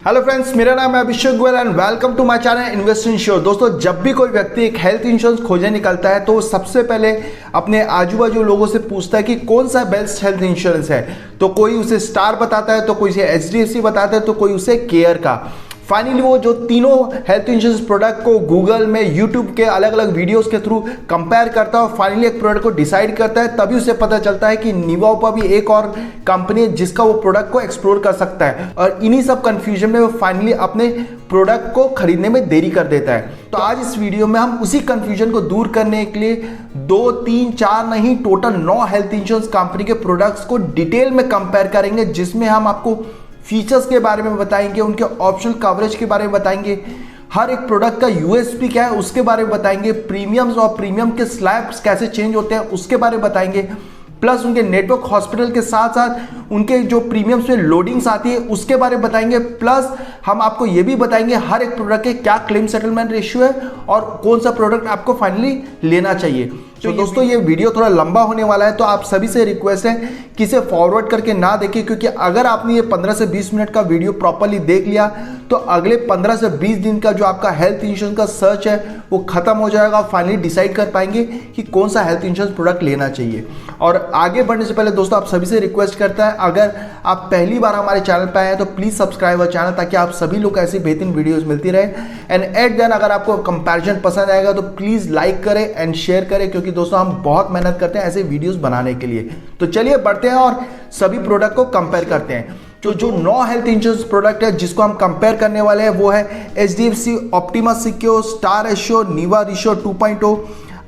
Hello friends, मेरा नाम है Abhishek Goyal and welcome to my channel invest in sure. दोस्तों, जब भी कोई व्यक्ति एक हेल्थ इंश्योरेंस खोजने निकलता है तो वो सबसे पहले अपने आजू बाजू लोगों से पूछता है कि कौन सा बेस्ट हेल्थ इंश्योरेंस है। तो कोई उसे स्टार बताता है, तो कोई उसे एचडीएफसी बताता है, तो कोई उसे केयर का। फाइनली वो जो तीनों हेल्थ इंश्योरेंस प्रोडक्ट को गूगल में, यूट्यूब के अलग अलग वीडियोस के थ्रू कंपेयर करता है और फाइनली एक प्रोडक्ट को डिसाइड करता है। तभी उसे पता चलता है कि निवाओपा भी एक और कंपनी है जिसका वो प्रोडक्ट को एक्सप्लोर कर सकता है। और इन्हीं सब कंफ्यूजन में वो फाइनली अपने प्रोडक्ट को खरीदने में देरी कर देता है। तो आज इस वीडियो में हम उसी कंफ्यूजन को दूर करने के लिए 2, 3, 4 नहीं, टोटल 9 हेल्थ इंश्योरेंस कंपनी के प्रोडक्ट्स को डिटेल में कंपेयर करेंगे, जिसमें हम आपको फीचर्स के बारे में बताएंगे, उनके ऑप्शनल कवरेज के बारे में बताएंगे, हर एक प्रोडक्ट का यूएसपी क्या है उसके बारे में बताएंगे, प्रीमियम्स और प्रीमियम के स्लैब्स कैसे चेंज होते हैं उसके बारे में बताएंगे, प्लस उनके नेटवर्क हॉस्पिटल के साथ साथ उनके जो प्रीमियम्स में लोडिंग्स आती है उसके बारे में बताएंगे। प्लस हम आपको ये भी बताएंगे हर एक प्रोडक्ट के क्या क्लेम सेटलमेंट रेशियो है और कौन सा प्रोडक्ट आपको फाइनली लेना चाहिए। तो दोस्तों, ये वीडियो थोड़ा लंबा होने वाला है, तो आप सभी से रिक्वेस्ट है कि इसे फॉरवर्ड करके ना देखें, क्योंकि अगर आपने ये 15 से 20 मिनट का वीडियो प्रॉपर्ली देख लिया तो अगले 15 से 20 दिन का जो आपका हेल्थ इंश्योरेंस का सर्च है वो खत्म हो जाएगा। फाइनली डिसाइड कर पाएंगे कि कौन सा हेल्थ इंश्योरेंस प्रोडक्ट लेना चाहिए। और आगे बढ़ने से पहले दोस्तों, आप सभी से रिक्वेस्ट करता है, अगर आप पहली बार हमारे चैनल पर आए हैं तो प्लीज सब्सक्राइब अवर चैनल, ताकि आप सभी लोग ऐसी बेहतरीन वीडियोस मिलती रहे। एंड एट देन अगर आपको कंपैरिजन पसंद आएगा तो प्लीज लाइक करें एंड शेयर करें, क्योंकि दोस्तों हम बहुत मेहनत करते हैं ऐसे वीडियोस बनाने के लिए। तो चलिए बढ़ते हैं और सभी प्रोडक्ट को कंपेयर करते हैं। तो जो 9 हेल्थ इंश्योरेंस प्रोडक्ट है जिसको हम कंपेयर करने वाले हैं वो है HDFC optima secure, star assure, Niva reassure 2.0,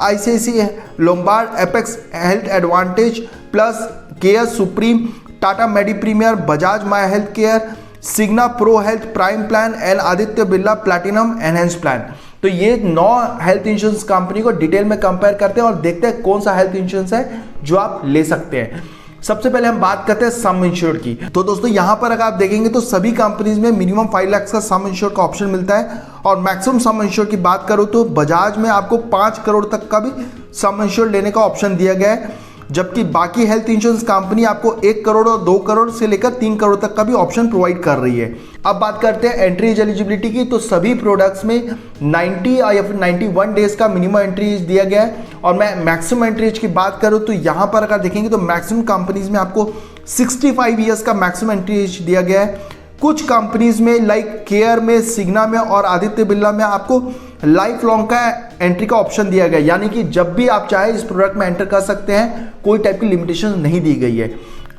ICICI Lombard, apex health advantage, plus care supreme, Tata medi premier, Bajaj my health care, Cigna pro health prime plan and Aditya Birla platinum enhance plan. तो ये 9 हेल्थ इंश्योरेंस कंपनी को detail में compare करते हैं और देखते हैं कौन सा हेल्थ इंश्योरेंस है जो आप ले सकते हैं। सबसे पहले हम बात करते हैं सम इंश्योर्ड की। तो दोस्तों, यहां पर अगर आप देखेंगे तो सभी कंपनीज में मिनिमम 5 लाख का सम इंश्योर्ड का ऑप्शन मिलता है। और मैक्सिमम सम इंश्योर्ड की बात करूं तो बजाज में आपको 5 करोड़ तक का भी सम इंश्योर्ड लेने का ऑप्शन दिया गया है, जबकि बाकी हेल्थ इंश्योरेंस कंपनी आपको 1 करोड़ और 2 करोड़ से लेकर 3 करोड़ तक का भी ऑप्शन प्रोवाइड कर रही है। अब बात करते हैं एंट्री एज एलिजिबिलिटी की। तो सभी प्रोडक्ट्स में 90 या फिर 91 डेज का मिनिमम एंट्री एज दिया गया है। और मैं मैक्सिमम एंट्री एज की बात करूं तो यहां पर अगर देखेंगे तो मैक्सिमम कंपनीज में आपको 65 ईयर्स का मैक्सिमम एंट्री एज दिया गया है। कुछ कंपनीज में लाइक केयर में, सिग्ना में और आदित्य बिरला में आपको लाइफ लॉन्ग का एंट्री का ऑप्शन दिया गया, यानी कि जब भी आप चाहे इस प्रोडक्ट में एंटर कर सकते हैं, कोई टाइप की लिमिटेशन नहीं दी गई है।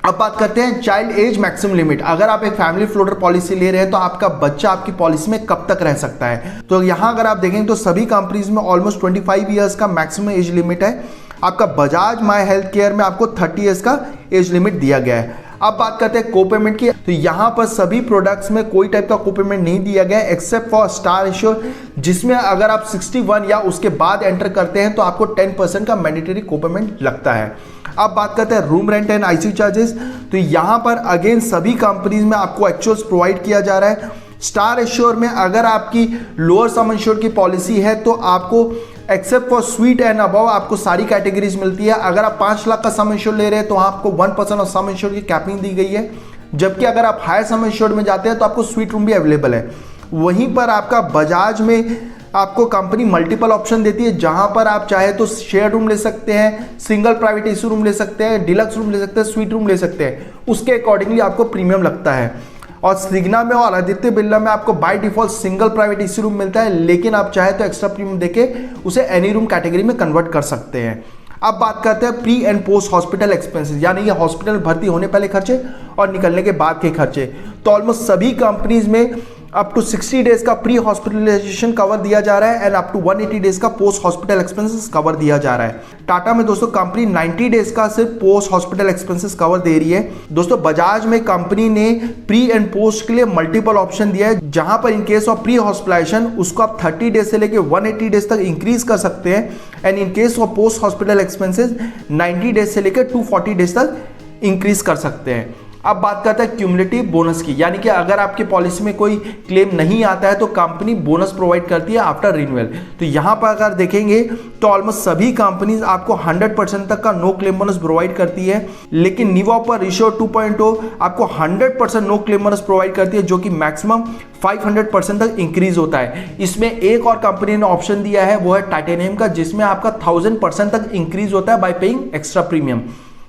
अब बात करते हैं चाइल्ड एज मैक्सिमम लिमिट। अगर आप एक फैमिली फ्लोटर पॉलिसी ले रहे हैं तो आपका बच्चा आपकी पॉलिसी में कब तक रह सकता है। तो यहां अगर आप देखेंगे तो सभी कंपनीज में ऑलमोस्ट 25 ईयर्स का मैक्सिमम एज लिमिट है। आपका बजाज माई हेल्थ केयर में आपको 30 ईयर्स का एज लिमिट दिया गया है। अब बात करते हैं कोपेमेंट की। तो यहां पर सभी प्रोडक्ट्स में कोई टाइप का कोपेमेंट नहीं दिया गया है एक्सेप्ट फॉर स्टार एश्योर, जिसमें अगर आप 61 या उसके बाद एंटर करते हैं तो आपको 10% का मैंडेटरी कोपेमेंट लगता है। अब बात करते हैं room rent and ICU charges. तो यहां पर अगेन सभी कंपनीज में आपको एक्चुअल्स प्रोवाइड किया जा रहा है। स्टार एश्योर में अगर आपकी लोअर सम इंश्योर की पॉलिसी है तो आपको except for sweet and above आपको सारी कैटेगरीज मिलती है। अगर आप 5 लाख का सम इंश्योर ले रहे हैं तो आपको 1% ऑफ सम इंश्योर की कैपिंग दी गई है, जबकि अगर आप हायर सम इंश्योर में जाते हैं तो आपको स्वीट रूम भी अवेलेबल है। वहीं पर आपका बजाज में आपको कंपनी मल्टीपल ऑप्शन देती है, जहां पर आप चाहे तो शेयर रूम ले सकते हैं, सिंगल प्राइवेट एसी रूम ले सकते हैं, डिलक्स रूम ले सकते हैं, स्वीट रूम ले सकते हैं। उसके अकॉर्डिंगली आपको प्रीमियम लगता है। और सिग्ना में और आदित्य बिरला में आपको by default single private AC room मिलता है, लेकिन आप चाहे तो एक्स्ट्रा प्रीमियम देके उसे एनी रूम कैटेगरी में कन्वर्ट कर सकते हैं। अब बात करते हैं pre and post hospital expenses, यानी ये हॉस्पिटल भर्ती होने पहले खर्चे और निकलने के बाद के खर्चे। तो ऑलमोस्ट सभी कंपनीज में अप टू 60 डेज का प्री हॉस्पिटलाइजेशन कवर दिया जा रहा है एंड अप टू 180 डेज का पोस्ट हॉस्पिटल एक्सपेंसेस कवर दिया जा रहा है। टाटा में दोस्तों कंपनी 90 डेज का सिर्फ पोस्ट हॉस्पिटल एक्सपेंसेस कवर दे रही है। दोस्तों, बजाज में कंपनी ने प्री एंड पोस्ट के लिए मल्टीपल ऑप्शन दिया है, जहां पर in case of pre hospitalization उसको आप 30 डेज से लेकर 180 डेज तक इंक्रीज कर सकते हैं and in case of post hospital expenses 90 days से लेकर 240 डेज तक इंक्रीज कर सकते हैं। अब बात करते हैं क्यूमुलेटिव बोनस की, यानी कि अगर आपकी पॉलिसी में कोई क्लेम नहीं आता है तो कंपनी बोनस प्रोवाइड करती है आफ्टर रिन्यूअल। तो यहाँ पर अगर देखेंगे तो ऑलमोस्ट सभी कंपनीज आपको 100% तक का नो क्लेम बोनस प्रोवाइड करती है, लेकिन निवॉपर रिश्योर 2.0 आपको 100% नो क्लेम बोनस प्रोवाइड करती है, जो कि मैक्सिमम 500% तक इंक्रीज होता है। इसमें एक और कंपनी ने ऑप्शन दिया है, वो है टाइटेनियम का, जिसमें आपका 1000% तक इंक्रीज होता है बाय पेइंग एक्स्ट्रा प्रीमियम।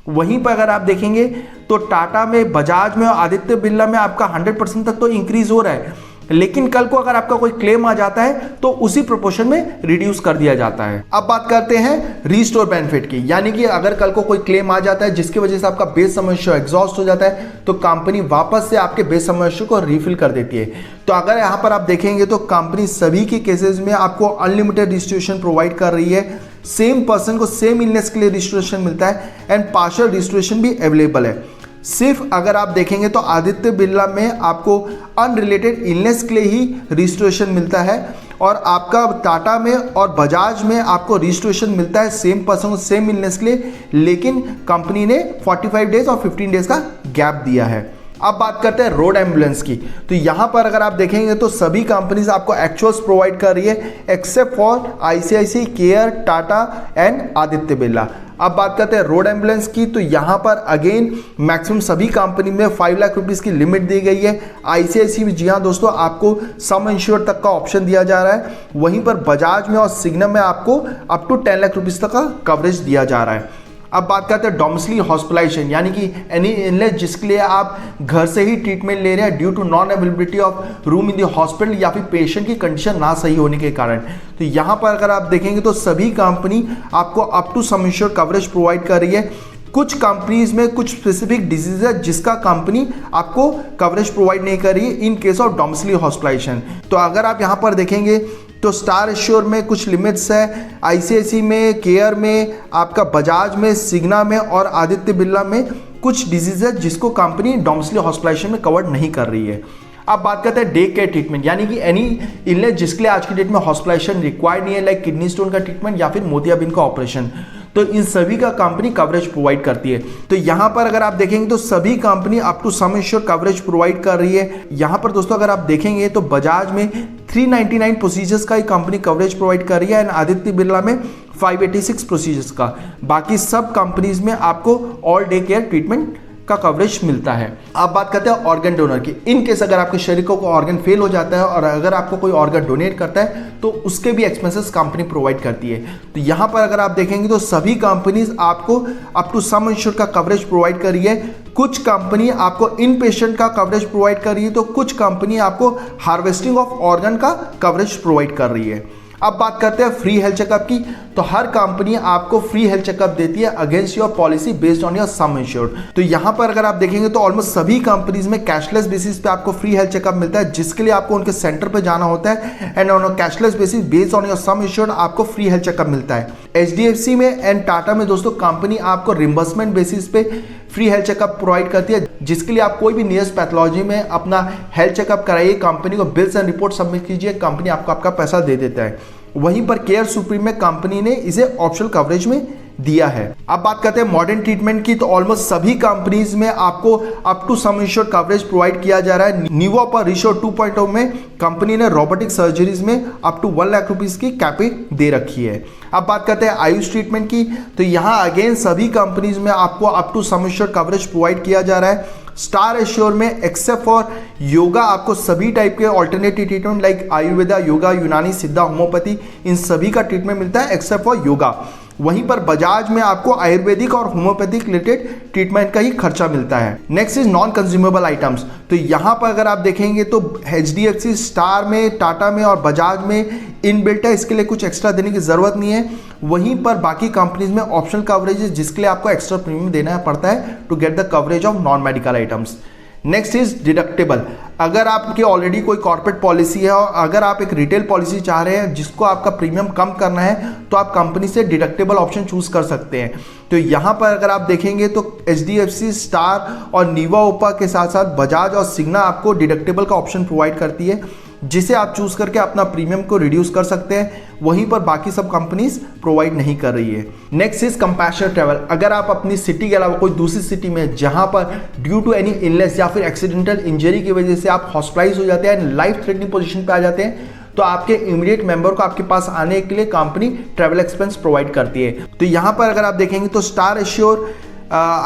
वहीं पर अगर आप देखेंगे तो टाटा में, बजाज में और आदित्य बिरला में आपका 100% तक तो इंक्रीज हो रहा है, लेकिन कल को अगर आपका कोई क्लेम आ जाता है तो उसी प्रोपोर्शन में रिड्यूस कर दिया जाता है। अब बात करते हैं रीस्टोर बेनिफिट की, यानी कि अगर कल को कोई क्लेम आ जाता है जिसकी वजह से आपका बेस सम एश्योर एग्जॉस्ट हो जाता है तो कंपनी वापस से आपके बेस सम एश्योर को रिफिल कर देती है। तो अगर यहां पर आप देखेंगे तो कंपनी सभी के केसेस में आपको अनलिमिटेड रिस्टोरेशन प्रोवाइड कर रही है। सेम पर्सन को सेम इलनेस के लिए रिस्टोरेशन मिलता है एंड पार्शियल रिस्टोरेशन भी अवेलेबल है। सिर्फ अगर आप देखेंगे तो आदित्य बिरला में आपको अनरिलेटेड इलनेस के लिए ही रिस्टोरेशन मिलता है, और आपका टाटा में और बजाज में आपको रिस्टोरेशन मिलता है सेम पर्सन को सेम इलनेस के लिए, लेकिन कंपनी ने 45 डेज और 15 डेज का गैप दिया है। अब बात करते हैं रोड एम्बुलेंस की। तो यहाँ पर अगर आप देखेंगे तो सभी कंपनीज आपको एक्चुअल्स प्रोवाइड कर रही है except for ICICI, care, Tata and Aditya Birla. अब बात करते हैं रोड एम्बुलेंस की। तो यहाँ पर अगेन मैक्सिमम सभी कंपनी में 5 लाख रुपीज़ की लिमिट दी गई है। आईसीआईसी में जी हाँ दोस्तों आपको सम इंश्योर तक का ऑप्शन दिया जा रहा है। वहीं पर बजाज में और सिग्नम में आपको अप टू 10 लाख रुपीज़ तक का कवरेज दिया जा रहा है। अब बात करते हैं डोमिसिली हॉस्पिटलाइजेशन, यानी कि एनी इलनेस जिसके लिए आप घर से ही ट्रीटमेंट ले रहे हैं due to non availability of room in the hospital या फिर पेशेंट की कंडीशन ना सही होने के कारण। तो यहाँ पर अगर आप देखेंगे तो सभी कंपनी आपको up to sum insure coverage provide कर रही है। कुछ कंपनीज में कुछ स्पेसिफिक डिजीज है जिसका कंपनी आपको कवरेज प्रोवाइड नहीं कर रही है इन केस ऑफ डोमिसिली हॉस्पिटलाइजेशन। तो अगर आप यहाँ पर देखेंगे तो स्टार एश्योर में कुछ लिमिट्स है, आईसीआईसी में, केयर में, आपका बजाज में, सिग्ना में और आदित्य बिरला में कुछ डिजीज है जिसको कंपनी डोमिसिली हॉस्पिटलाइजेशन में कवर नहीं कर रही है। अब बात करते हैं डे केयर ट्रीटमेंट, यानी कि एनी इलनेस जिसके लिए आज की डेट में हॉस्पिटलाइजेशन रिक्वायर्ड नहीं है, लाइक किडनी स्टोन का ट्रीटमेंट या फिर मोतियाबिंद का ऑपरेशन, तो इन सभी का कंपनी कवरेज प्रोवाइड करती है। तो यहाँ पर अगर आप देखेंगे तो सभी company up to sum insure coverage provide कर रही है। यहाँ पर दोस्तों अगर आप देखेंगे तो बजाज में 399 प्रोसीजर्स का ही कंपनी कवरेज प्रोवाइड कर रही है एंड आदित्य बिरला में 586 प्रोसीजर्स का। बाकी सब कंपनीज में आपको ऑल डे केयर ट्रीटमेंट का कवरेज मिलता है। अब बात करते हैं ऑर्गन डोनर की। इन केस अगर आपके शरीर को ऑर्गन फेल हो जाता है और अगर आपको कोई ऑर्गन डोनेट करता है तो उसके भी एक्सपेंसेस कंपनी प्रोवाइड करती है। तो यहाँ पर अगर आप देखेंगे तो सभी कंपनीज आपको अप टू सम इंश्योर का कवरेज प्रोवाइड कर रही है। कुछ कंपनी आपको इन पेशेंट का कवरेज प्रोवाइड कर रही है तो कुछ कंपनी आपको हार्वेस्टिंग ऑफ ऑर्गन का कवरेज प्रोवाइड कर रही है। अब बात करते हैं फ्री हेल्थ चेकअप की। तो हर कंपनी आपको फ्री हेल्थ चेकअप देती है against your policy based on your some insured. तो यहाँ पर अगर आप देखेंगे तो ऑलमोस्ट सभी कंपनीज में कैशलेस बेसिस पे आपको फ्री हेल्थ चेकअप मिलता है, जिसके लिए आपको उनके सेंटर पे जाना होता है and on cashless basis based on your some insured आपको फ्री हेल्थ चेकअप मिलता है। एचडीएफसी में एंड टाटा में दोस्तों कंपनी आपको रिम्बर्समेंट बेसिस पे फ्री हेल्थ चेकअप प्रोवाइड करती है, जिसके लिए आप कोई भी नियरेस्ट पैथोलॉजी में अपना हेल्थ चेकअप कराइए, कंपनी को बिल्स एंड रिपोर्ट सबमिट कीजिए, कंपनी आपको आपका पैसा दे देता है। वहीं पर केयर सुप्रीम में कंपनी ने इसे ऑप्शनल कवरेज में दिया है। अब बात करते हैं मॉडर्न ट्रीटमेंट की। तो ऑलमोस्ट सभी कंपनीज में आपको up to sum insured coverage provide किया जा रहा है। निवॉपर रिश्योर 2.0 में कंपनी ने रोबोटिक सर्जरीज में अप टू 1 लाख रुपीज की कैपिट दे रखी है। अब बात करते हैं आयुष ट्रीटमेंट की। तो यहाँ अगेन सभी कंपनीज में आपको up to sum insured coverage provide किया जा रहा है। स्टार एश्योर में एक्सेप्ट फॉर योगा आपको सभी टाइप के alternative treatment like Ayurveda, yoga, Unani, Siddha, homeopathy, इन सभी का ट्रीटमेंट मिलता है एक्सेप्ट फॉर योगा। वहीं पर बजाज में आपको आयुर्वेदिक और होम्योपैथिक रिलेटेड ट्रीटमेंट का ही खर्चा मिलता है। Next is non consumable items. तो यहाँ पर अगर आप देखेंगे तो एचडीएफसी, स्टार में, टाटा में और बजाज में इनबिल्ट है, इसके लिए कुछ एक्स्ट्रा देने की जरूरत नहीं है। वहीं पर बाकी कंपनीज में ऑप्शनल कवरेज है जिसके लिए आपको एक्स्ट्रा प्रीमियम देना पड़ता है to get the coverage of non medical items. Next is deductible. अगर आपकी ऑलरेडी कोई कॉर्पोरेट पॉलिसी है और अगर आप एक रिटेल पॉलिसी चाह रहे हैं जिसको आपका प्रीमियम कम करना है तो आप कंपनी से डिडक्टेबल ऑप्शन चूज कर सकते हैं। तो यहाँ पर अगर आप देखेंगे तो एचडीएफसी, स्टार और नीवा ओपा के साथ साथ बजाज और सिग्ना आपको डिडक्टेबल का ऑप्शन प्रोवाइड करती है। जिसे आप चूज करके अपना प्रीमियम को रिड्यूस कर सकते हैं, वहीं पर बाकी सब कंपनीज प्रोवाइड नहीं कर रही है। Next is compassionate travel. अगर आप अपनी सिटी के अलावा कोई दूसरी सिटी में जहां पर ड्यू टू एनी इलनेस या फिर एक्सीडेंटल इंजरी की वजह से आप हॉस्पिटलाइज हो जाते हैं, लाइफ थ्रेटनिंग पोजीशन पे आ जाते हैं, तो आपके इमीडिएट मेंबर को आपके पास आने के लिए कंपनी ट्रैवल एक्सपेंस प्रोवाइड करती है। तो यहां पर अगर आप देखेंगे तो स्टार एश्योर,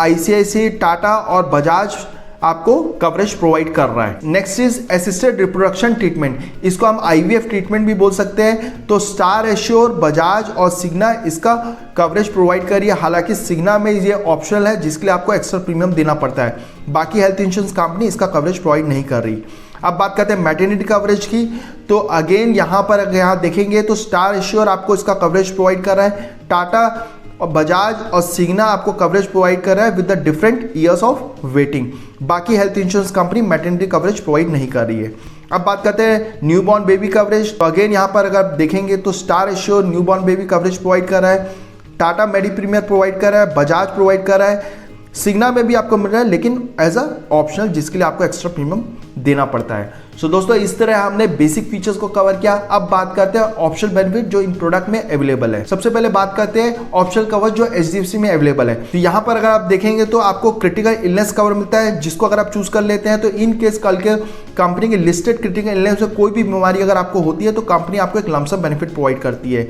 ICICI, टाटा और बजाज आपको कवरेज प्रोवाइड कर रहा है। Next is assisted reproduction treatment, इसको हम IVF ट्रीटमेंट भी बोल सकते हैं। तो स्टार एश्योर, बजाज और सिग्ना इसका कवरेज प्रोवाइड कर रही है। हालांकि सिग्ना में ये ऑप्शनल है जिसके लिए आपको एक्स्ट्रा प्रीमियम देना पड़ता है, बाकी हेल्थ इंश्योरेंस कंपनी इसका कवरेज प्रोवाइड नहीं कर रही। अब बात करते हैं मैटरनिटी कवरेज की, तो अगेन यहाँ पर अगर यहाँ देखेंगे तो स्टार एश्योर आपको इसका कवरेज प्रोवाइड कर रहा है, टाटा और बजाज और सिग्ना आपको कवरेज प्रोवाइड कर रहा है with the different years of waiting. बाकी health insurance company maternity coverage provide नहीं कर रही है। अब बात करते हैं न्यूबॉर्न बेबी कवरेज, तो अगेन यहाँ पर अगर देखेंगे तो star assure newborn baby coverage provide कर रहा है, टाटा मेडी प्रीमियर प्रोवाइड कर रहा है, बजाज प्रोवाइड कर रहा है, सिग्ना में भी आपको मिल रहा है लेकिन एज अ ऑप्शनल, जिसके लिए आपको एक्स्ट्रा प्रीमियम देना पड़ता है। सो दोस्तों, इस तरह हमने बेसिक फीचर्स को कवर किया। अब बात करते हैं ऑप्शनल बेनिफिट जो इन प्रोडक्ट में अवेलेबल है। सबसे पहले बात करते हैं ऑप्शनल कवर जो HDFC में अवेलेबल है। तो यहाँ पर अगर आप देखेंगे तो आपको क्रिटिकल इलनेस कवर मिलता है, जिसको अगर आप चूज कर लेते हैं तो इन केस कल के कंपनी के लिस्टेड क्रिटिकल इलनेस में कोई भी बीमारी अगर आपको होती है तो कंपनी आपको एक लमसम बेनिफिट प्रोवाइड करती है।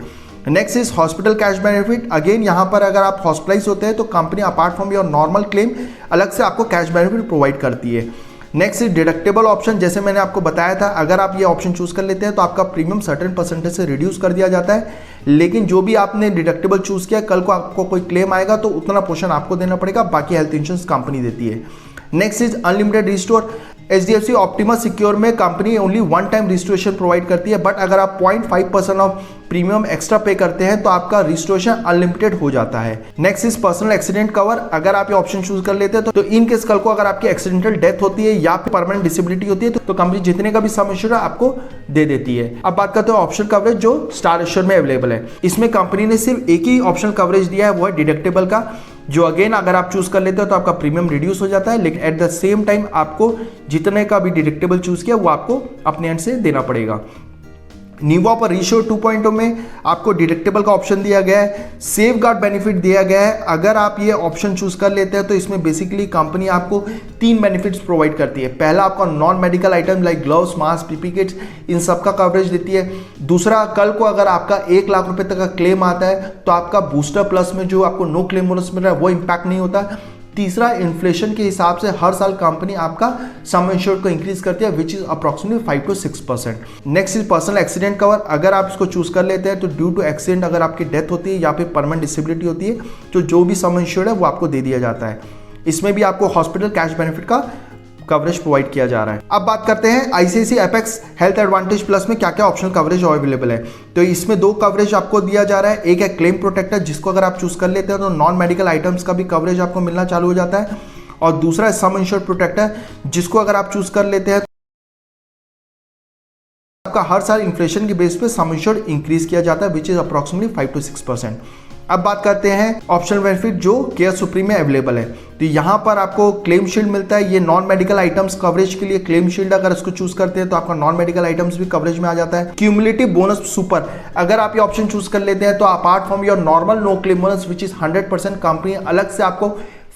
Next is hospital cash benefit. Again यहाँ पर अगर आप हॉस्पिटलाइज होते हैं तो company apart from your normal claim अलग से आपको कैश बेनिफिट प्रोवाइड करती है। Next is deductible option. जैसे मैंने आपको बताया था, अगर आप ये ऑप्शन चूज कर लेते हैं तो आपका प्रीमियम सर्टेन परसेंटेज से रिड्यूस कर दिया जाता है, लेकिन जो भी आपने डिडक्टेबल चूज किया कल को आपको कोई क्लेम आएगा तो उतना पोर्शन आपको देना पड़ेगा, बाकी हेल्थ इंश्योरेंस कंपनी देती है। Next is unlimited restore. HDFC optimus secure में company only one time restoration provide करती है, बट अगर आप 0.5% ऑफ प्रीमियम एक्स्ट्रा पे करते हैं तो आपका रिस्टोरेशन अनलिमिटेड हो जाता है। Next is personal accident cover. अगर आप ये ऑप्शन चूज कर लेते हैं तो इन केस कल को अगर आपकी एक्सीडेंटल डेथ होती है या फिर परमानेंट डिसेबिलिटी होती है तो कंपनी जितने का भी सम एश्योर्ड आपको दे देती है। अब बात करते हैं ऑप्शनल कवरेज जो स्टार एश्योर में अवेलेबल है। इसमें कंपनी ने सिर्फ एक ही ऑप्शनल कवरेज दिया है, वो है डिडक्टेबल का, जो अगेन अगर आप चूज कर लेते हो तो आपका प्रीमियम रिड्यूस हो जाता है, लेकिन एट द सेम टाइम आपको जितने का भी डिडक्टेबल चूज किया वो आपको अपने एंड से देना पड़ेगा। नीवा पर रीश्योर 2.0 में आपको डिडक्टेबल का ऑप्शन दिया गया है, सेफ गार्ड बेनिफिट दिया गया है। अगर आप ये ऑप्शन चूज कर लेते हैं तो इसमें बेसिकली कंपनी आपको 3 बेनिफिट्स प्रोवाइड करती है। पहला, आपका non medical item like gloves, mask, PP kits, इन सब का कवरेज देती है। दूसरा, कल को अगर आपका 1 लाख रुपए तक का क्लेम आता है तो आपका बूस्टर प्लस में जो आपको नो क्लेम बोनस मिल रहा है वो इंपैक्ट नहीं होता। तीसरा, इन्फ्लेशन के हिसाब से हर साल कंपनी आपका सम इंश्योर्ड को इंक्रीज करती है, which is approximately 5 to 6%। Next is personal accident cover. अगर आप इसको चूज कर लेते हैं तो ड्यू टू एक्सीडेंट अगर आपकी डेथ होती है या फिर परमानेंट डिसेबिलिटी होती है तो जो भी सम इंश्योर्ड है वो आपको दे दिया जाता है। इसमें भी आपको हॉस्पिटल कैश बेनिफिट का कवरेज प्रोवाइड किया जा रहा है। अब बात करते हैं ICICI apex health advantage plus में क्या क्या ऑप्शनल कवरेज अवेलेबल है। तो इसमें 2 कवरेज आपको दिया जा रहा है। एक है क्लेम प्रोटेक्टर, जिसको अगर आप चूज कर लेते हैं तो नॉन मेडिकल आइटम्स का भी कवरेज आपको मिलना चालू हो जाता है, और दूसरा है सम इंश्योर्ड प्रोटेक्टर, जिसको अगर आप चूज कर लेते हैं आपका हर साल इन्फ्लेशन के बेस पे सम इंश्योर्ड इंक्रीज किया जाता है, विच इज अप्रॉक्सिमेटली 5 to 6%। अब बात करते हैं ऑप्शनल बेनिफिट जो केयर सुप्रीम में अवेलेबल है। तो यहाँ पर आपको क्लेम शील्ड मिलता है। ये नॉन मेडिकल आइटम्स कवरेज के लिए क्लेम शील्ड अगर इसको चूज करते हैं तो आपका नॉन मेडिकल आइटम्स भी कवरेज में आ जाता है। क्यूमुलेटिव बोनस सुपर, अगर आप ये ऑप्शन चूज कर लेते हैं तो apart from your normal no claim bonus which is 100%, company अलग से आपको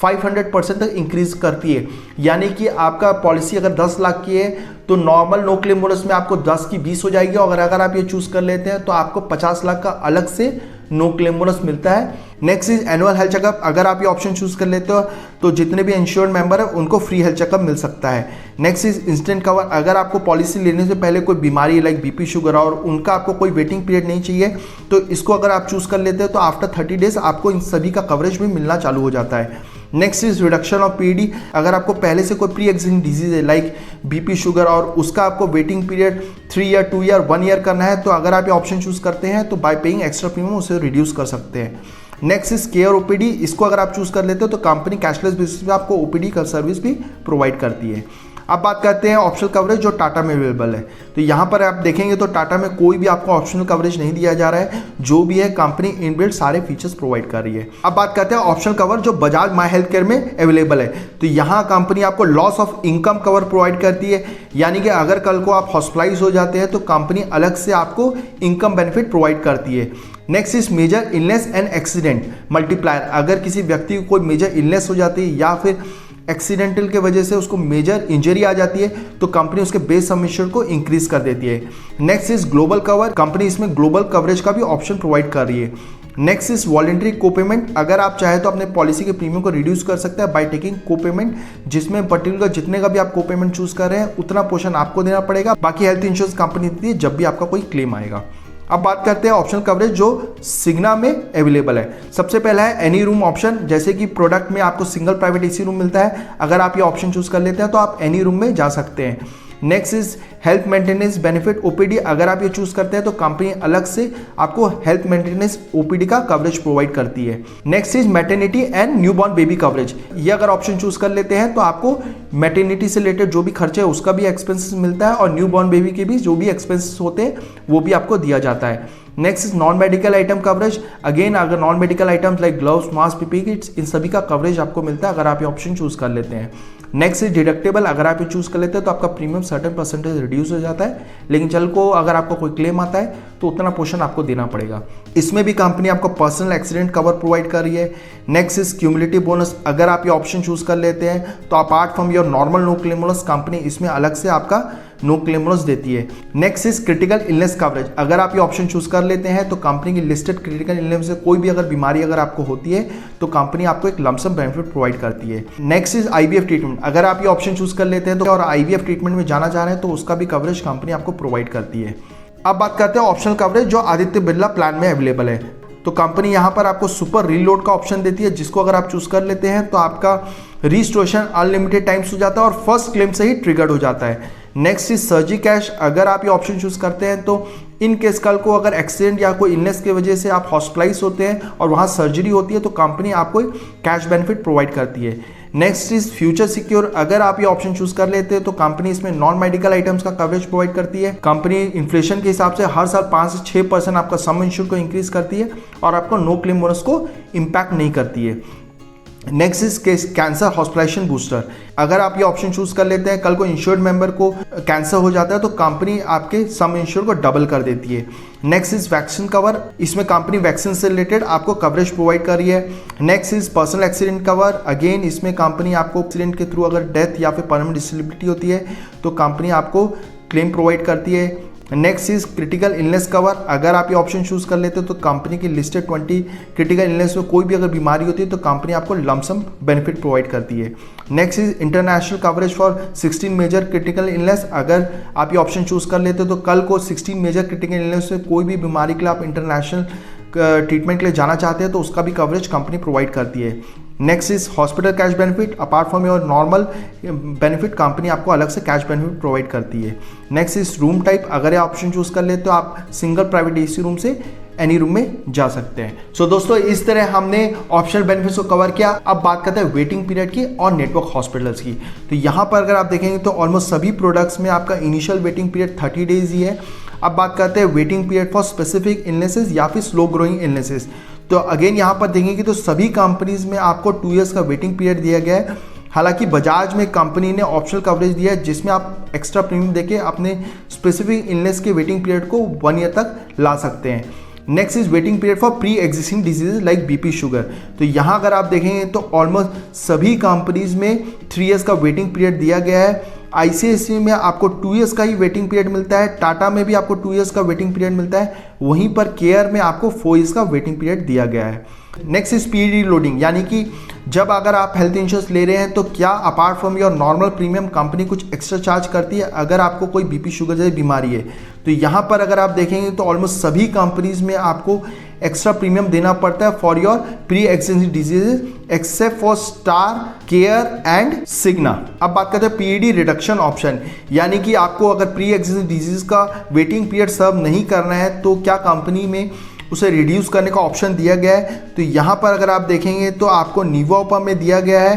500% तक इंक्रीज करती है। यानी कि आपका पॉलिसी अगर 10 लाख की है तो नॉर्मल नो क्लेम बोनस में आपको 10 की 20 हो जाएगी, और अगर आप ये चूज कर लेते हैं तो आपको 50 लाख का अलग से नो क्लेम बोनस मिलता है। Next is annual health checkup. अगर आप ये ऑप्शन चूज कर लेते हो तो जितने भी इंश्योर्ड मेंबर है उनको फ्री हेल्थ चेकअप मिल सकता है। Next is instant cover. अगर आपको पॉलिसी लेने से पहले कोई बीमारी लाइक BP, शुगर और उनका आपको कोई वेटिंग पीरियड नहीं चाहिए तो इसको अगर आप चूज कर लेते हो तो आफ्टर 30 डेज आपको इन सभी का कवरेज भी मिलना चालू हो जाता है। Next is reduction of PD। अगर आपको पहले से कोई प्री एग्जिस्टिंग डिजीज है लाइक BP, शुगर और उसका आपको waiting period 3 year, 2 year, 1 year करना है तो अगर आप ये ऑप्शन चूज करते हैं तो बाय पेइंग एक्स्ट्रा प्रीमियम उसे रिड्यूस कर सकते हैं। Next is care OPD। इसको अगर आप चूज कर लेते हो तो कंपनी कैशलेस बेसिस पे आपको OPD का सर्विस भी प्रोवाइड करती है। अब बात करते हैं ऑप्शनल कवरेज जो टाटा में अवेलेबल है। तो यहाँ पर आप देखेंगे तो टाटा में कोई भी आपको ऑप्शनल कवरेज नहीं दिया जा रहा है, जो भी है कंपनी इनबिल्ट सारे फीचर्स प्रोवाइड कर रही है। अब बात करते हैं ऑप्शनल कवर जो बजाज माई हेल्थ केयर में अवेलेबल है। तो यहाँ कंपनी आपको loss of income cover provide करती है, यानी कि अगर कल को आप हॉस्पिटलाइज हो जाते हैं तो कंपनी अलग से आपको इनकम बेनिफिट प्रोवाइड करती है। Next is major illness and accident multiplier. अगर किसी व्यक्ति को कोई मेजर इलनेस हो जाती है या फिर एक्सीडेंटल के वजह से उसको मेजर इंजरी आ जाती है तो कंपनी उसके बेस सम इंश्योर्ड को इंक्रीज कर देती है। Next is global cover, company इसमें ग्लोबल कवरेज का भी ऑप्शन प्रोवाइड कर रही है। नेक्स्ट इज वॉलंटरी कोपेमेंट, अगर आप चाहे तो अपने पॉलिसी के प्रीमियम को रिड्यूस कर सकते हैं बाय टेकिंग कोपेमेंट, जिसमें पर्टिकुलर जितने का भी आप कोपेमेंट चूज कर रहे हैं उतना पोर्शन आपको देना पड़ेगा, बाकी हेल्थ इंश्योरेंस कंपनी देती है जब भी आपका कोई क्लेम आएगा। अब बात करते हैं ऑप्शनल कवरेज जो सिग्ना में अवेलेबल है। सबसे पहला है एनी रूम ऑप्शन, जैसे कि प्रोडक्ट में आपको सिंगल प्राइवेट एसी रूम मिलता है, अगर आप ये ऑप्शन चूज कर लेते हैं तो आप एनी रूम में जा सकते हैं। Next is health maintenance benefit OPD, अगर आप ये चूज करते हैं तो कंपनी अलग से आपको हेल्थ मेंटेनेंस ओपीडी का कवरेज प्रोवाइड करती है। Next is maternity and newborn baby coverage, ये अगर ऑप्शन चूज कर लेते हैं तो आपको मैटरनिटी से रिलेटेड जो भी खर्चे है उसका भी एक्सपेंसेस मिलता है और न्यूबॉर्न बेबी के भी जो भी एक्सपेंसेस होते हैं वो भी आपको दिया जाता है। Next is non medical item coverage, again अगर non medical items like gloves, mask, PPE kits, इन सभी का कवरेज आपको मिलता है अगर आप ये ऑप्शन चूज कर लेते हैं। नेक्स्ट इज डिडक्टेबल, अगर आप ये चूज कर लेते हैं तो आपका प्रीमियम सर्टेन परसेंटेज रिड्यूस हो जाता है, लेकिन चल को अगर आपको कोई क्लेम आता है तो उतना पोर्शन आपको देना पड़ेगा। इसमें भी कंपनी आपको पर्सनल एक्सीडेंट कवर प्रोवाइड कर रही है। नेक्स्ट इज क्यूमुलेटिव बोनस, अगर आप ये ऑप्शन चूज कर लेते हैं तो apart from your normal no claim bonus company इसमें अलग से आपका नो क्लेम बोनस देती है। Next is critical illness coverage, अगर आप ये ऑप्शन चूज कर लेते हैं तो कंपनी की लिस्टेड क्रिटिकल इलनेस से कोई भी अगर बीमारी अगर आपको होती है तो कंपनी आपको एक लमसम बेनिफिट प्रोवाइड करती है। नेक्स्ट इज आईवीएफ ट्रीटमेंट, अगर आप ये ऑप्शन चूज कर लेते हैं तो और आईवीएफ ट्रीटमेंट में जाना चाह रहे हैं तो उसका भी कवरेज कंपनी आपको प्रोवाइड करती है। अब बात करते हैं ऑप्शनल कवरेज जो आदित्य बिरला प्लान में अवेलेबल है। तो कंपनी यहाँ पर आपको सुपर रीलोड का ऑप्शन देती है, जिसको अगर आप चूज कर लेते हैं तो आपका रिस्टोरेशन अनलिमिटेड टाइम्स हो जाता है और फर्स्ट क्लेम से ही ट्रिगर्ड हो जाता है। नेक्स्ट इज सर्जी कैश, अगर आप ये ऑप्शन चूज करते हैं तो इन केस कल को अगर एक्सीडेंट या कोई इलनेस की वजह से आप हॉस्पिटलाइज होते हैं और वहाँ सर्जरी होती है तो कंपनी आपको कैश बेनिफिट प्रोवाइड करती है। नेक्स्ट इज फ्यूचर सिक्योर, अगर आप ये ऑप्शन चूज कर लेते हैं तो कंपनी इसमें नॉन मेडिकल आइटम्स का कवरेज प्रोवाइड करती है। कंपनी इन्फ्लेशन के हिसाब से हर साल 5 से 6% आपका सम इंश्योर्ड को इंक्रीज करती है और आपको नो क्लेम बोनस को इम्पैक्ट नहीं करती है। Next is cancer hospitalization booster, अगर आप ये ऑप्शन चूज कर लेते हैं कल को इंश्योर्ड मेंबर को कैंसर हो जाता है तो कंपनी आपके सम इंश्योर्ड को डबल कर देती है। नेक्स्ट इज वैक्सीन कवर, इसमें कंपनी वैक्सीन से रिलेटेड आपको कवरेज प्रोवाइड कर रही है। Next is personal accident cover, again इसमें कंपनी आपको एक्सीडेंट के थ्रू अगर डेथ या फिर परमानेंट डिसेबिलिटी होती है तो कंपनी आपको क्लेम प्रोवाइड करती है। Next is critical illness cover, अगर आप ये ऑप्शन चूज कर लेते हो तो कंपनी की लिस्टेड 20 क्रिटिकल इलनेस में कोई भी अगर बीमारी होती है तो कंपनी आपको लमसम बेनिफिट प्रोवाइड करती है। Next is international coverage for 16 major critical illness, अगर आप ये ऑप्शन चूज कर लेते हो तो कल को 16 मेजर क्रिटिकल इलनेस में कोई भी बीमारी के लिए आप इंटरनेशनल ट्रीटमेंट के लिए जाना चाहते हैं तो उसका भी कवरेज कंपनी प्रोवाइड करती है। Next is hospital cash benefit, apart from your normal benefit company आपको अलग से कैश बेनिफिट प्रोवाइड करती है। नेक्स्ट इज रूम टाइप, अगर ये ऑप्शन चूज कर लेते तो आप सिंगल प्राइवेट एसी रूम से एनी रूम में जा सकते हैं। सो दोस्तों इस तरह हमने ऑप्शनल बेनिफिट्स को कवर किया। अब बात करते हैं वेटिंग पीरियड की और नेटवर्क हॉस्पिटल्स की। तो यहाँ पर अगर आप देखेंगे तो ऑलमोस्ट सभी प्रोडक्ट्स में आपका इनिशियल वेटिंग पीरियड 30 डेज ही है। अब बात करते हैं waiting period for specific illnesses या फिर स्लो ग्रोइंग इलनेसेस। तो अगेन यहाँ पर देखेंगे तो सभी कंपनीज में आपको 2 ईयर्स का वेटिंग पीरियड दिया गया है। हालांकि बजाज में कंपनी ने ऑप्शनल कवरेज दिया है जिसमें आप एक्स्ट्रा प्रीमियम देके अपने स्पेसिफिक इलनेस के वेटिंग पीरियड को 1 ईयर तक ला सकते हैं। Next is waiting period for pre existing diseases like BP sugar. तो यहाँ अगर आप देखेंगे तो ऑलमोस्ट सभी कंपनीज में 3 ईयर्स का वेटिंग पीरियड दिया गया है। आईसीआईसीआई में आपको 2 ईयर्स का ही वेटिंग पीरियड मिलता है, टाटा में भी आपको 2 ईयर्स का वेटिंग पीरियड मिलता है, वहीं पर केयर में आपको 4 ईयर्स का वेटिंग पीरियड दिया गया है। नेक्स्ट इज पीडी लोडिंग, यानी कि जब अगर आप हेल्थ इंश्योरेंस ले रहे हैं तो क्या apart from your normal premium company कुछ एक्स्ट्रा चार्ज करती है अगर आपको कोई बीपी शुगर जैसी बीमारी है। तो यहाँ पर अगर आप देखेंगे तो ऑलमोस्ट सभी कंपनीज में आपको एक्स्ट्रा प्रीमियम देना पड़ता है for your pre existing diseases except for star, care and Cigna. अब बात करते हैं पीईडी रिडक्शन ऑप्शन, यानी कि आपको अगर प्री एग्जिस्टिंग डिजीज का वेटिंग पीरियड सर्व नहीं करना है तो क्या कंपनी में उसे रिड्यूस करने का ऑप्शन दिया गया है। तो यहाँ पर अगर आप देखेंगे तो आपको निवोपा में दिया गया है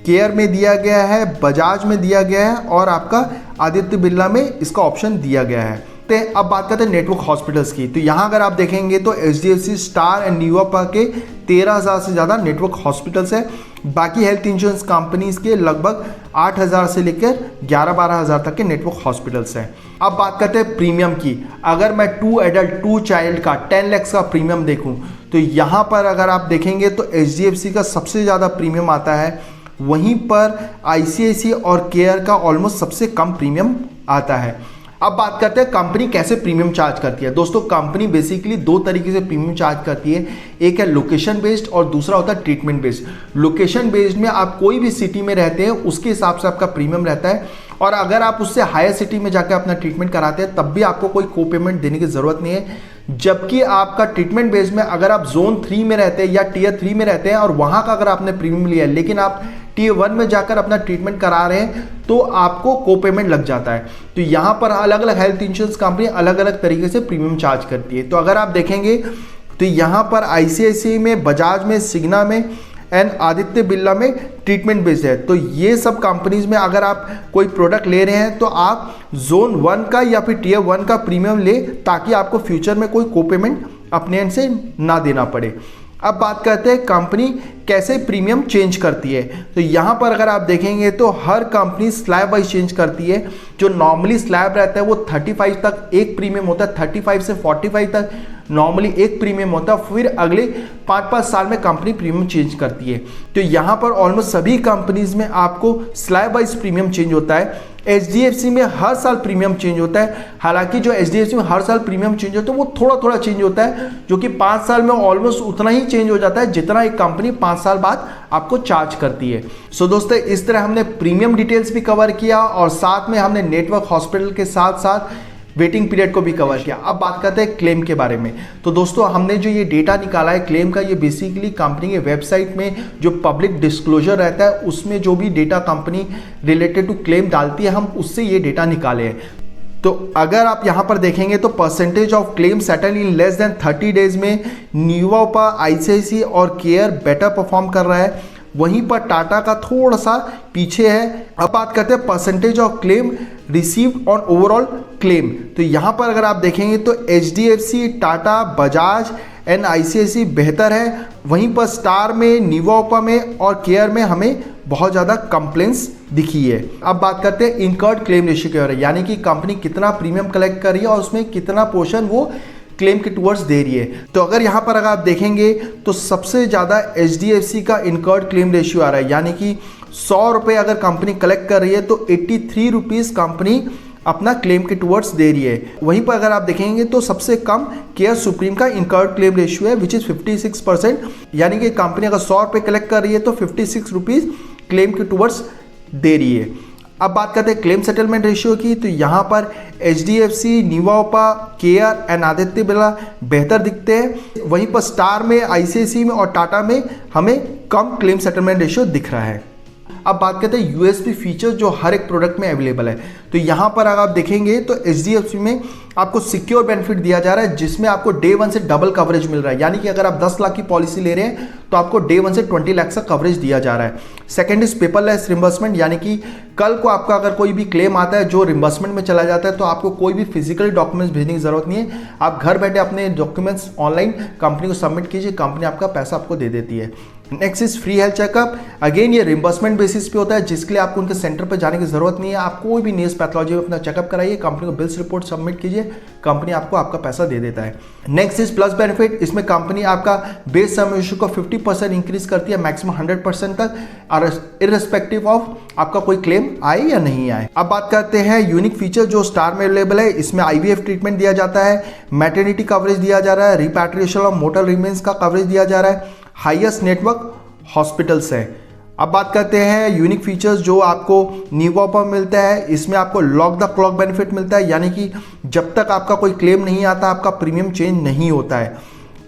केयर में दिया गया है, बजाज में दिया गया है और आपका आदित्य बिरला में इसका ऑप्शन दिया गया है। अब बात करते हैं नेटवर्क हॉस्पिटल्स की। तो यहाँ अगर आप देखेंगे तो HDFC, स्टार एंड न्यूअपा के 13,000 से ज़्यादा नेटवर्क हॉस्पिटल्स है। बाकी हेल्थ इंश्योरेंस कंपनीज के लगभग 8,000 से लेकर 11-12,000 तक के नेटवर्क हॉस्पिटल्स हैं। अब बात करते हैं प्रीमियम की। अगर मैं 2 एडल्ट 2 चाइल्ड का 10 लाख का प्रीमियम देखूं तो यहाँ पर अगर आप देखेंगे तो HDFC का सबसे ज़्यादा प्रीमियम आता है, वहीं पर ICICI और केयर का ऑलमोस्ट सबसे कम प्रीमियम आता है। अब बात करते हैं कंपनी कैसे प्रीमियम चार्ज करती है। दोस्तों कंपनी बेसिकली 2 तरीके से प्रीमियम चार्ज करती है, एक है लोकेशन बेस्ड और दूसरा होता है ट्रीटमेंट बेस्ड। लोकेशन बेस्ड में आप कोई भी सिटी में रहते हैं उसके हिसाब से आपका प्रीमियम रहता है, और अगर आप उससे हायर सिटी में जाकर अपना ट्रीटमेंट कराते हैं तब भी आपको कोई को पेमेंट देने की ज़रूरत नहीं है। जबकि आपका ट्रीटमेंट बेस्ड में अगर आप जोन 3 में रहते हैं या टियर 3 में रहते हैं और वहाँ का अगर आपने प्रीमियम लिया है लेकिन आप टियर 1 में जाकर अपना ट्रीटमेंट करा रहे हैं तो आपको को पेमेंट लग जाता है। तो यहाँ पर अलग अलग हेल्थ इंश्योरेंस कंपनी अलग अलग तरीके से प्रीमियम चार्ज करती है। तो अगर आप देखेंगे तो यहाँ पर ICICI में, बजाज में, सिग्ना में एंड आदित्य बिरला में ट्रीटमेंट बेस्ड है। तो ये सब कंपनीज में अगर आप कोई प्रोडक्ट ले रहे हैं तो आप जोन 1 का या फिर टियर 1 का प्रीमियम ले, ताकि आपको फ्यूचर में कोई को पेमेंट अपने एंड से ना देना पड़े। अब बात करते हैं कंपनी कैसे प्रीमियम चेंज करती है। तो यहाँ पर अगर आप देखेंगे तो हर कंपनी स्लैब वाइज चेंज करती है। जो नॉर्मली स्लैब रहता है वो 35 तक एक प्रीमियम होता है, 35 से 45 तक नॉर्मली एक प्रीमियम होता है, फिर अगले 5-5 साल में कंपनी प्रीमियम चेंज करती है। तो यहाँ पर ऑलमोस्ट सभी कंपनीज में आपको स्लैब वाइज प्रीमियम चेंज होता है। HDFC में हर साल प्रीमियम चेंज होता है। हालांकि जो HDFC में हर साल प्रीमियम चेंज होता है वो थोड़ा थोड़ा चेंज होता है, जो कि 5 साल में ऑलमोस्ट उतना ही चेंज हो जाता है जितना एक कंपनी 5 साल बाद आपको चार्ज करती है। सो दोस्तों इस तरह हमने प्रीमियम डिटेल्स भी कवर किया और साथ में हमने नेटवर्क हॉस्पिटल के साथ साथ वेटिंग पीरियड को भी कवर किया। अब बात करते हैं क्लेम के बारे में। तो दोस्तों हमने जो ये डेटा निकाला है क्लेम का, ये बेसिकली कंपनी के वेबसाइट में जो पब्लिक डिस्क्लोजर रहता है उसमें जो भी data company related to claim डालती है हम उससे ये डेटा निकाले हैं। तो अगर आप यहाँ पर देखेंगे तो percentage of claim settle in less than 30 days में न्यूअपा, ICICI और केयर बेटर परफॉर्म कर रहा है, वहीं पर टाटा का थोड़ा सा पीछे है। अब बात करते हैं percentage of claim received on overall claim. तो यहाँ पर अगर आप देखेंगे तो HDFC, Tata, Bajaj and ICICI बेहतर है, वहीं पर स्टार में, न्यूअपा में और केयर में हमें बहुत ज़्यादा कंप्लेंट्स दिखी है। अब बात करते हैं इनकर्ड क्लेम रेशियो के बारे में, यानी कि कंपनी कितना प्रीमियम कलेक्ट कर रही है और उसमें कितना पोर्शन वो क्लेम के टूवर्ड्स दे रही है। तो अगर यहाँ पर अगर आप देखेंगे तो सबसे ज़्यादा HDFC का इनकर्ड क्लेम रेशियो आ रहा है, यानी कि 100 रुपये अगर कंपनी कलेक्ट कर रही है तो 83 रुपीज़ कंपनी अपना क्लेम के टूवर्ड्स दे रही है। वहीं पर अगर आप देखेंगे तो सबसे कम केयर सुप्रीम का इनकर्ड क्लेम रेशियो है विच इज़ 56%, यानी कि कंपनी अगर 100 रुपये कलेक्ट कर रही है तो 56 रुपीज़ क्लेम के टूवर्ड्स दे रही है। अब बात करते हैं क्लेम सेटलमेंट रेशियो की। तो यहाँ पर HDFC, न्यूअपा, केयर एंड आदित्य बिरला बेहतर दिखते हैं, वहीं पर स्टार में, ICICI में और टाटा में हमें कम क्लेम सेटलमेंट रेशियो दिख रहा है। अब बात करते हैं USP फीचर्स जो हर एक प्रोडक्ट में अवेलेबल है। तो यहाँ पर अगर आप देखेंगे तो HDFC में आपको सिक्योर बेनिफिट दिया जा रहा है, जिसमें आपको डे 1 से डबल कवरेज मिल रहा है, यानी कि अगर आप 10 लाख की पॉलिसी ले रहे हैं तो आपको डे 1 से 20 लाख का कवरेज दिया जा रहा है। सेकंड इज पेपरलेस रिम्बर्समेंट, यानी कि कल को आपका अगर कोई भी क्लेम आता है जो रिम्बर्समेंट में चला जाता है तो आपको कोई भी फिजिकल डॉक्यूमेंट्स भेजने की जरूरत नहीं है, आप घर बैठे अपने डॉक्यूमेंट्स ऑनलाइन कंपनी को सबमिट कीजिए, कंपनी आपका पैसा आपको दे देती है। Next is free health checkup, again ये रिम्बर्समेंट बेसिस पे होता है, जिसके लिए आपको उनके सेंटर पर जाने की जरूरत नहीं है, आप कोई भी नीज पैथोलॉजी में अपना चेकअप कराइए, कंपनी को बिल्स रिपोर्ट सबमिट कीजिए, कंपनी आपको आपका पैसा दे देता है। नेक्स्ट इज प्लस बेनिफिट, इसमें कंपनी आपका बेस सम एश्योर को 50% इंक्रीज करती है, मैक्सिमम 100% तक, और इररिस्पेक्टिव ऑफ आपका कोई क्लेम आए या नहीं आए। अब बात करते हैं यूनिक फीचर जो स्टार में अवेलेबल है। इसमें IVF ट्रीटमेंट दिया जाता है, मैटरनिटी कवरेज दिया जा रहा है, रिपैट्रिएशन ऑफ मोटर रिमेन्स का कवरेज दिया जा रहा है, हाईएस्ट नेटवर्क हॉस्पिटल्स है। अब बात करते हैं यूनिक फीचर्स जो आपको न्यूअपा में मिलता है। इसमें आपको लॉक द क्लॉक बेनिफिट मिलता है, यानी कि जब तक आपका कोई क्लेम नहीं आता आपका प्रीमियम चेंज नहीं होता है।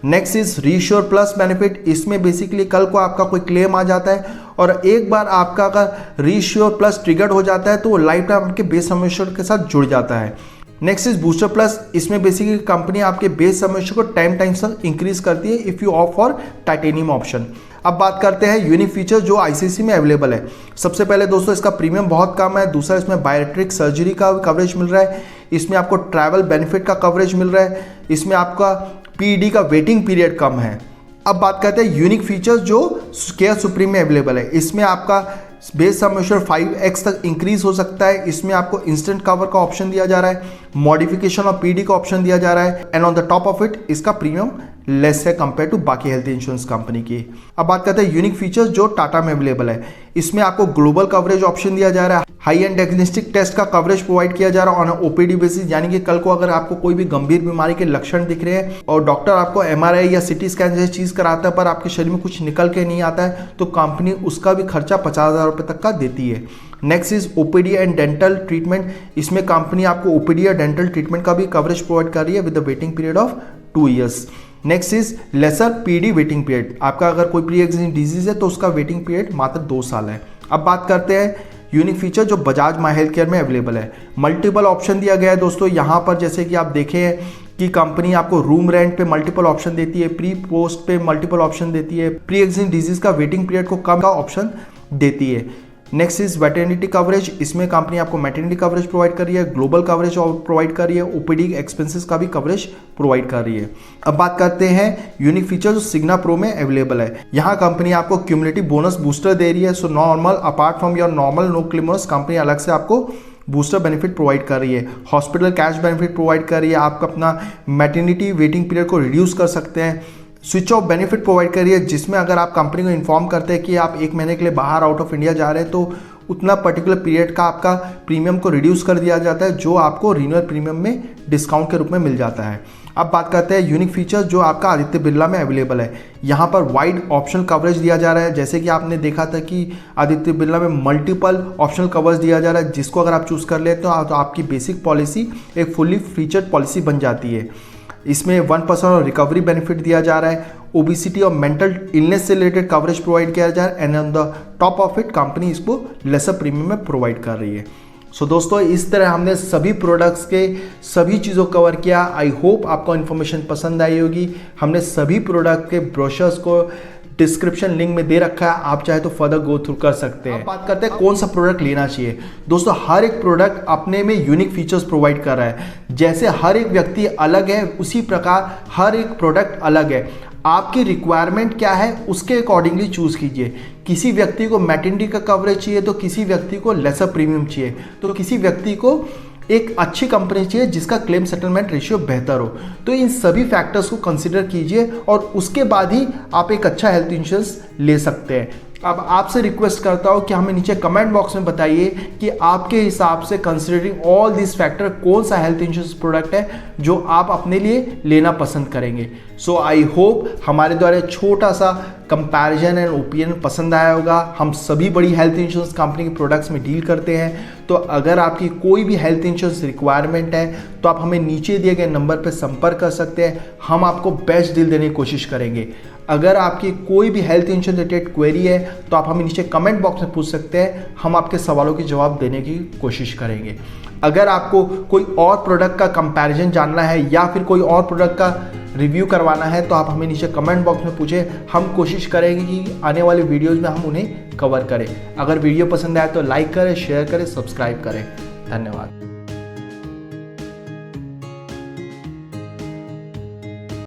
Next is reassure plus benefit, इसमें बेसिकली कल को आपका कोई क्लेम आ जाता है और एक बार आपका अगर रीश्योर प्लस ट्रिगर्ड हो जाता है तो वो लाइफ टाइम आपके बेस सम एश्योर्ड के साथ जुड़ जाता है। नेक्स्ट इज बूस्टर प्लस, इसमें बेसिकली कंपनी आपके बेस सम एश्योर्ड को 10 टाइम्स तक इंक्रीज करती है if you opt for titanium option. अब बात करते हैं यूनिक फीचर जो आईसीसी में अवेलेबल है। सबसे पहले दोस्तों इसका प्रीमियम बहुत कम है। दूसरा, इसमें बायोमेट्रिक सर्जरी का कवरेज मिल रहा है। इसमें आपको ट्रैवल बेनिफिट का कवरेज मिल रहा है। इसमें आपका पीडी का वेटिंग पीरियड कम है। अब बात करते हैं यूनिक फीचर्स जो केयर सुप्रीम में अवेलेबल है। इसमें आपका बेस सम एश्योर्ड 5x तक इंक्रीज हो सकता है। इसमें आपको इंस्टेंट कवर का ऑप्शन दिया जा रहा है, मॉडिफिकेशन और पीडी का ऑप्शन दिया जा रहा है, and on the top of it इसका प्रीमियम लेस है कंपेयर टू बाकी हेल्थ इंश्योरेंस कंपनी की। अब बात करते हैं यूनिक फीचर्स जो टाटा में अवेलेबल है। इसमें आपको ग्लोबल कवरेज ऑप्शन दिया जा रहा है, हाई एंड डायग्नोस्टिक टेस्ट का कवरेज प्रोवाइड किया जा रहा है ऑन ओपीडी बेसिस, यानी कि कल को अगर आपको कोई भी गंभीर बीमारी के लक्षण दिख रहे हैं और डॉक्टर आपको एमआरआई या सिटी स्कैन जैसी चीज कराता है पर आपके शरीर में कुछ निकल के नहीं आता है तो कंपनी उसका भी खर्चा 50,000 रुपये तक का देती है। Next is OPD and dental treatment. इसमें कंपनी आपको ओपीडी या डेंटल ट्रीटमेंट का भी कवरेज प्रोवाइड कर रही है with the waiting period of 2 years। Next is lesser PD waiting period. आपका अगर कोई प्री एग्जिस्टिंग डिजीज है तो उसका वेटिंग पीरियड मात्र 2 साल है। अब बात करते हैं यूनिक फीचर जो बजाज माई हेल्थ केयर में अवेलेबल है। मल्टीपल ऑप्शन दिया गया है दोस्तों यहाँ पर, जैसे कि आप देखें कि कंपनी आपको रूम रेंट पे मल्टीपल ऑप्शन देती है, प्री पोस्ट पे मल्टीपल ऑप्शन देती है, प्री एग्जिस्टिंग डिजीज का वेटिंग पीरियड को कम का ऑप्शन देती है। Next is veterinary coverage. इसमें कंपनी आपको मैटरनिटी कवरेज प्रोवाइड कर रही है, ग्लोबल कवरेज प्रोवाइड कर रही है, ओपीडी एक्सपेंसेस का भी कवरेज प्रोवाइड कर रही है। अब बात करते हैं यूनिक फीचर जो सिग्ना प्रो में अवेलेबल है। यहाँ कंपनी आपको क्यूमुलेटिव बोनस बूस्टर दे रही है। So normal apart from your normal no claim bonus company अलग से आपको बूस्टर बेनिफिट प्रोवाइड कर रही है, हॉस्पिटल कैश बेनिफिट प्रोवाइड कर रही है, आपका अपना मैटरनिटी वेटिंग पीरियड को रिड्यूस कर सकते हैं, स्विच ऑफ बेनिफिट प्रोवाइड करिए जिसमें अगर आप कंपनी को इन्फॉर्म करते हैं कि आप 1 महीने के लिए बाहर आउट ऑफ इंडिया जा रहे हैं तो उतना पर्टिकुलर पीरियड का आपका प्रीमियम को रिड्यूस कर दिया जाता है जो आपको रिन्यूअल प्रीमियम में डिस्काउंट के रूप में मिल जाता है। अब बात करते हैं यूनिक फीचर्स जो आपका आदित्य बिरला में अवेलेबल है। यहाँ पर वाइड ऑप्शनल कवरेज दिया जा रहा है, जैसे कि आपने देखा था कि आदित्य बिरला में मल्टीपल ऑप्शनल कवरेज दिया जा रहा है जिसको अगर आप चूज़ कर लेते हो तो आपकी बेसिक पॉलिसी एक फुल्ली फीचर्ड पॉलिसी बन जाती है। इसमें 1% रिकवरी बेनिफिट दिया जा रहा है, ओबिसिटी और मेंटल इलनेस से रिलेटेड कवरेज प्रोवाइड किया जा रहा है, and on the top of it company इसको लेसर प्रीमियम में प्रोवाइड कर रही है। सो दोस्तों इस तरह हमने सभी प्रोडक्ट्स के सभी चीज़ों को कवर किया। आई होप आपको इन्फॉर्मेशन पसंद आई होगी। हमने सभी प्रोडक्ट के ब्रोशर्स को डिस्क्रिप्शन लिंक में दे रखा है, आप चाहे तो फर्दर गो थ्रू कर सकते हैं। बात करते हैं कौन सा प्रोडक्ट लेना चाहिए। दोस्तों हर एक प्रोडक्ट अपने में यूनिक फीचर्स प्रोवाइड कर रहा है। जैसे हर एक व्यक्ति अलग है उसी प्रकार हर एक प्रोडक्ट अलग है। आपकी रिक्वायरमेंट क्या है उसके अकॉर्डिंगली चूज कीजिए। किसी व्यक्ति को मैटरनिटी का कवरेज चाहिए तो किसी व्यक्ति को लेसर प्रीमियम चाहिए, तो किसी व्यक्ति को एक अच्छी कंपनी चाहिए जिसका क्लेम सेटलमेंट रेशियो बेहतर हो। तो इन सभी फैक्टर्स को कंसिडर कीजिए और उसके बाद ही आप एक अच्छा हेल्थ इंश्योरेंस ले सकते हैं। अब आपसे रिक्वेस्ट करता हूँ कि हमें नीचे कमेंट बॉक्स में बताइए कि आपके हिसाब से कंसिडरिंग ऑल दिस फैक्टर कौन सा हेल्थ इंश्योरेंस प्रोडक्ट है जो आप अपने लिए लेना पसंद करेंगे। सो आई होप हमारे द्वारा छोटा सा कंपैरिजन एंड ओपिनियन पसंद आया होगा। हम सभी बड़ी हेल्थ इंश्योरेंस कंपनी के प्रोडक्ट्स में डील करते हैं, तो अगर आपकी कोई भी हेल्थ इंश्योरेंस रिक्वायरमेंट है तो आप हमें नीचे दिए गए नंबर पर संपर्क कर सकते हैं। हम आपको बेस्ट डील देने की कोशिश करेंगे। अगर आपकी कोई भी हेल्थ इंश्योरेंस रिलेटेड क्वेरी है तो आप हमें नीचे कमेंट बॉक्स में पूछ सकते हैं, हम आपके सवालों के जवाब देने की कोशिश करेंगे। अगर आपको कोई और प्रोडक्ट का कंपैरिजन जानना है या फिर कोई और प्रोडक्ट का रिव्यू करवाना है तो आप हमें नीचे कमेंट बॉक्स में पूछें, हम कोशिश करेंगे कि आने वाले वीडियोज़ में हम उन्हें कवर करें। अगर वीडियो पसंद आए तो लाइक करें, शेयर करें, सब्सक्राइब करें। धन्यवाद।